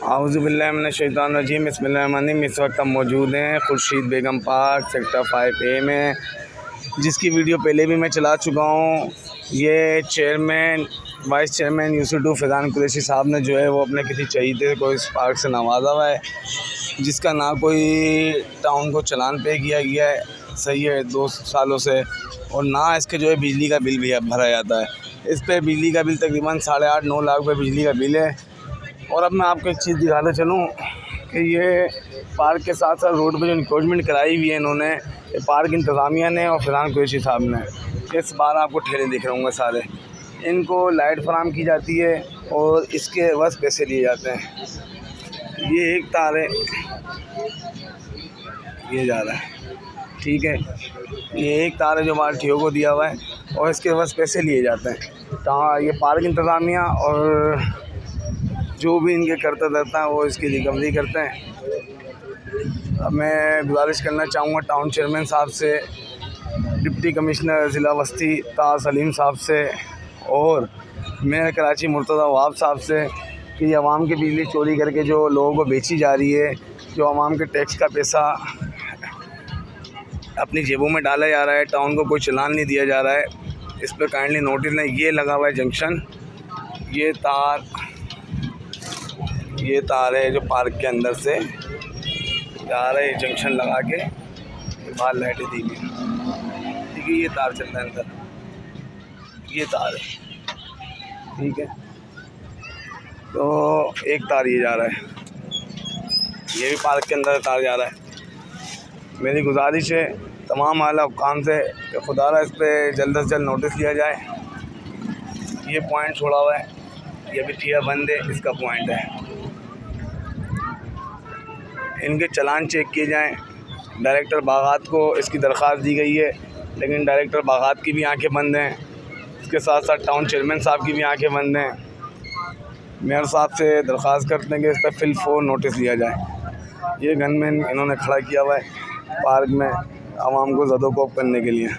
आऊज़ुबिल्लाहि मिनश्शैतानिर्रजीम बिस्मिल्लाहिर्रहमानिर्रहीम। इस वक्त हम मौजूद हैं खुर्शीद बेगम पार्क सेक्टर 5A में, जिसकी वीडियो पहले भी मैं चला चुका हूँ। ये chairman vice chairman Yusuf Faizan Qureshi साहब ने जो है वो अपने किसी चहीते को इस पार्क से नवाजा हुआ है, जिसका ना कोई टाउन को चलान पे किया गया है सही है 2 सालों से, और ना इसके जो है बिजली का बिल भी भरा जाता है। इस पर बिजली का बिल तकरीबन 8.5-9 लाख रुपये बिजली का बिल है। और अब मैं आपको एक चीज़ दिखाने चलूँ कि ये पार्क के साथ साथ रोड पे जो इंक्रोचमेंट कराई हुई है इन्होंने, ये पार्क इंतज़ामिया ने और फैज़ान कुरैशी साहब ने। इस बार आपको ठेले दिख रहे होंगे सारे, इनको लाइट फराम की जाती है और इसके बस पैसे लिए जाते हैं। ये एक तार है, ये जा रहा है, ठीक है, ये एक तार है जो बाहर ठियो को दिया हुआ है और इसके बस पैसे लिए जाते हैं। तो ये पार्क इंतज़ामिया और जो भी इनके करता रहता है वो इसकी रिकवरी करते हैं। अब मैं गुजारिश करना चाहूँगा टाउन चेयरमैन साहब से, डिप्टी कमिश्नर ज़िला वस्ती ताज सलीम साहब से और मेयर कराची मुर्तज़ा वहाब साहब से कि आवाम की बिजली चोरी करके जो लोगों को बेची जा रही है, जो आवाम के टैक्स का पैसा अपनी जेबों में डाला जा रहा है, टाउन को कोई चालान नहीं दिया जा रहा है, इस पर काइंडली नोटिस लें। ये लगा हुआ है जंक्शन, ये तार है जो पार्क के अंदर से जा रहा है, जंक्शन लगा के बाहर लाइटें दी गई, ठीक है। ये तार चल रहा है अंदर, ये तार है, ठीक है। तो एक तार ये जा रहा है, ये भी पार्क के अंदर तार जा रहा है। मेरी गुजारिश है तमाम आला हुक्काम से कि खुदारा इस पर जल्द से जल्द नोटिस लिया जाए। ये पॉइंट छोड़ा हुआ है, ये भी ठिया बंद है, इसका पॉइंट है, इनके चालान चेक किए जाएं। डायरेक्टर बागात को इसकी दरख्वास्त दी गई है, लेकिन डायरेक्टर बागात की भी आंखें बंद हैं, इसके साथ साथ टाउन चेयरमैन साहब की भी आंखें बंद हैं। मेयर साहब से दरख्वास्त करते हैं कि इस पर फिल नोटिस लिया जाए। ये गनमैन इन्होंने खड़ा किया हुआ है पार्क में आवाम को ज़दोकोब करने के लिए।